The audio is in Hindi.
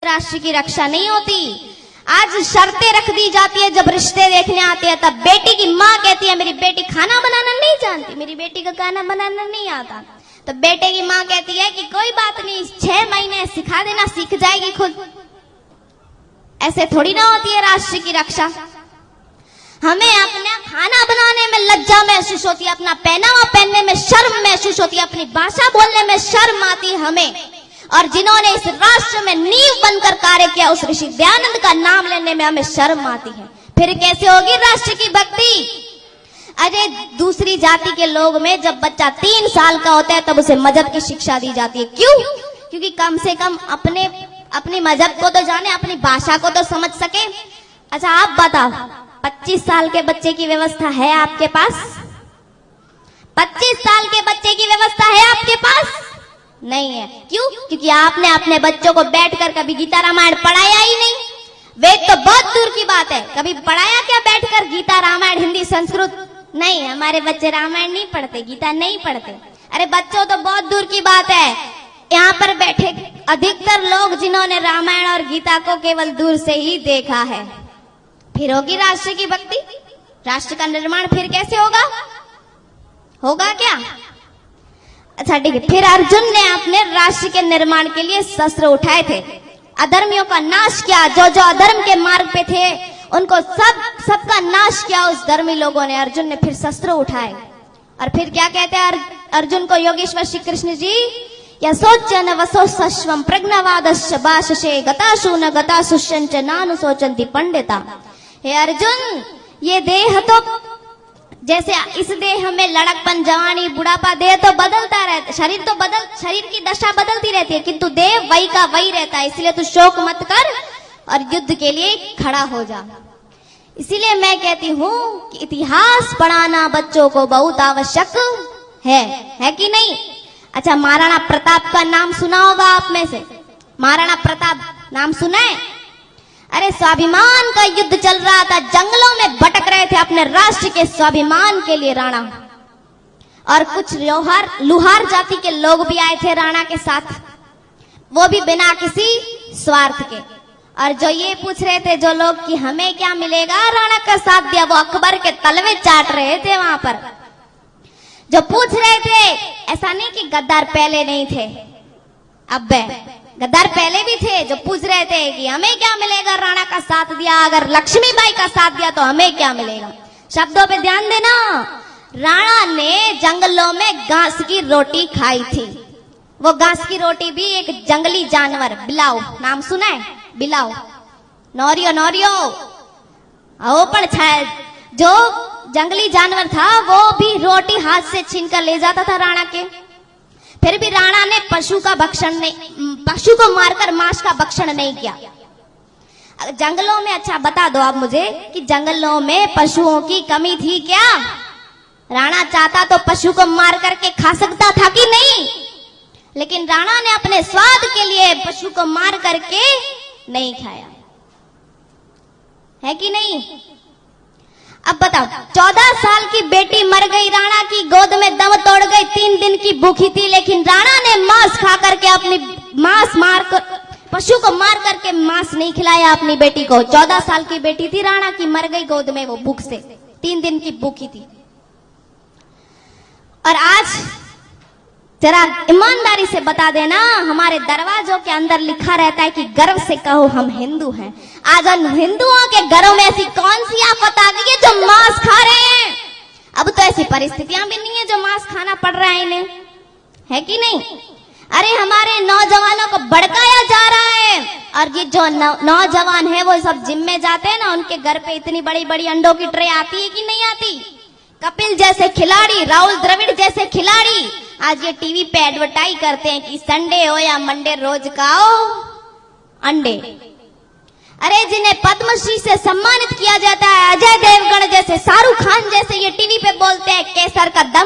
राष्ट्र की रक्षा नहीं होती। आज शर्तें रख दी जाती है, जब रिश्ते देखने आते हैं तब बेटी की माँ कहती है मेरी बेटी खाना बनाना नहीं जानती, मेरी बेटी का खाना बनाना नहीं आता। तो बेटे की माँ कहती है कि कोई बात नहीं, 6 महीने सिखा देना, सीख जाएगी खुद। ऐसे थोड़ी ना होती है राष्ट्र की रक्षा। हमें अपना खाना बनाने में लज्जा महसूस होती है, अपना पहनावा पहनने में शर्म महसूस होती है, अपनी भाषा बोलने में शर्म आती है हमें। और जिन्होंने इस राष्ट्र में नींव बनकर कार्य किया, उस ऋषि दयानंद का नाम लेने में हमें शर्म आती है। फिर कैसे होगी राष्ट्र की भक्ति? अरे दूसरी जाति के लोग में जब बच्चा 3 साल का होता है तब उसे मजहब की शिक्षा दी जाती है। क्यों? क्योंकि कम से कम अपने मजहब को तो जाने, अपनी भाषा को तो समझ सके। अच्छा आप बताओ, 25 साल के बच्चे की व्यवस्था है आपके पास? 25 साल के बच्चे की व्यवस्था है आपके पास? नहीं है। क्यों? क्योंकि आपने अपने बच्चों को बैठकर कभी गीता रामायण पढ़ाया ही नहीं। वेद तो बहुत दूर की बात है, कभी पढ़ाया क्या बैठकर गीता रामायण हिंदी संस्कृत? नहीं, हमारे बच्चे रामायण नहीं पढ़ते, गीता नहीं पढ़ते। अरे बच्चों तो बहुत दूर की बात है। यहाँ पर बैठे अधिकतर लोग जिन्होंने रामायण और गीता को केवल दूर से ही देखा है। फिर होगी राष्ट्र की भक्ति? राष्ट्र का निर्माण फिर कैसे होगा? होगा क्या? अच्छा ठीक है। फिर अर्जुन ने अपने राष्ट्र के निर्माण के लिए शस्त्र उठाए थे, अधर्मियों का नाश किया। जो जो अधर्म के मार्ग पे थे उनको सबका नाश किया उस धर्मी लोगों ने। अर्जुन ने फिर शस्त्र उठाए और फिर क्या कहते हैं अर्जुन को योगेश्वर श्री कृष्ण जी? यशोचन वसोस्वम प्रज्ञावादश्च भाषसे गताशु न गताशुश्च नानु सोचन्ति पंडिता। हे अर्जुन, ये देह तो जैसे इस देह में लड़कपन, जवानी, बुढ़ापा, देह तो बदलता रहता, शरीर की दशा बदलती रहती है, किंतु देह वही का वही रहता है। इसलिए तू शोक मत कर और युद्ध के लिए खड़ा हो जा। इसीलिए मैं कहती हूँ कि इतिहास पढ़ाना बच्चों को बहुत आवश्यक है कि नहीं? अच्छा, महाराणा प्रताप का नाम सुना होगा आप में से। महाराणा प्रताप नाम सुना है? अरे स्वाभिमान का युद्ध चल रहा था, जंगलों में भटक रहे थे अपने राष्ट्र के स्वाभिमान के लिए राणा। और कुछ लुहार जाति के लोग भी आए थे राणा के साथ, वो भी बिना किसी स्वार्थ के। और जो ये पूछ रहे थे जो लोग कि हमें क्या मिलेगा राणा का साथ दिया, वो अकबर के तलवे चाट रहे थे वहां पर। जो पूछ रहे थे, ऐसा नहीं कि गद्दार पहले नहीं थे, अब गद्दार पहले भी थे, जो पूछ रहे थे कि हमें क्या मिलेगा राणा का साथ दिया, अगर लक्ष्मीबाई का साथ दिया तो हमें क्या मिलेगा। शब्दों पे ध्यान देना। राणा ने जंगलों में घास की रोटी खाई थी। वो घास की रोटी भी एक जंगली जानवर बिलाव, नाम सुना है? बिलाव, नौरियो पर जो जंगली जानवर था वो भी रोटी हाथ से छीन कर ले जाता था राणा के। फिर भी राणा ने पशु को मारकर मांस का भक्षण नहीं किया। जंगलों में, अच्छा बता दो आप मुझे कि जंगलों में पशुओं की कमी थी क्या? राणा चाहता तो पशु को मार करके खा सकता था कि नहीं? लेकिन राणा ने अपने स्वाद के लिए पशु को मार करके नहीं खाया, है कि नहीं? अब बताओ, 14 साल की बेटी मर गई, राणा की गोद में दम तोड़ गई, 3 दिन की भूखी थी, लेकिन राणा ने मांस खा करके पशु को मार करके मांस नहीं खिलाया अपनी बेटी को। 14 साल की बेटी थी राणा की, मर गई गोद में वो भूख से, 3 दिन की भूखी थी। और आज जरा ईमानदारी से बता देना, हमारे दरवाजों के अंदर लिखा रहता है कि गर्व से कहो हम हिंदू हैं। आज उन हिंदुओं के घरों में ऐसी कौन सी आफत आ गई है जो मांस खा रहे हैं? अब तो ऐसी परिस्थितियां भी नहीं है जो मांस खाना पड़ रहा है इन्हें, है कि नहीं? अरे हमारे नौजवानों को भड़काया जा रहा है, और ये जो नौजवान है वो सब जिम में जाते हैं ना, उनके घर पे इतनी बड़ी बड़ी अंडों की ट्रे आती है कि नहीं आती? कपिल जैसे खिलाड़ी, राहुल द्रविड़ जैसे खिलाड़ी आज ये टीवी पे एडवर्टाइज करते हैं कि संडे हो या मंडे रोज खाओ अंडे। अरे जिन्हें पद्मश्री से सम्मानित किया जाता है, अजय देवगन जैसे, शाहरुख खान जैसे, ये टीवी पे बोलते हैं केसर का दम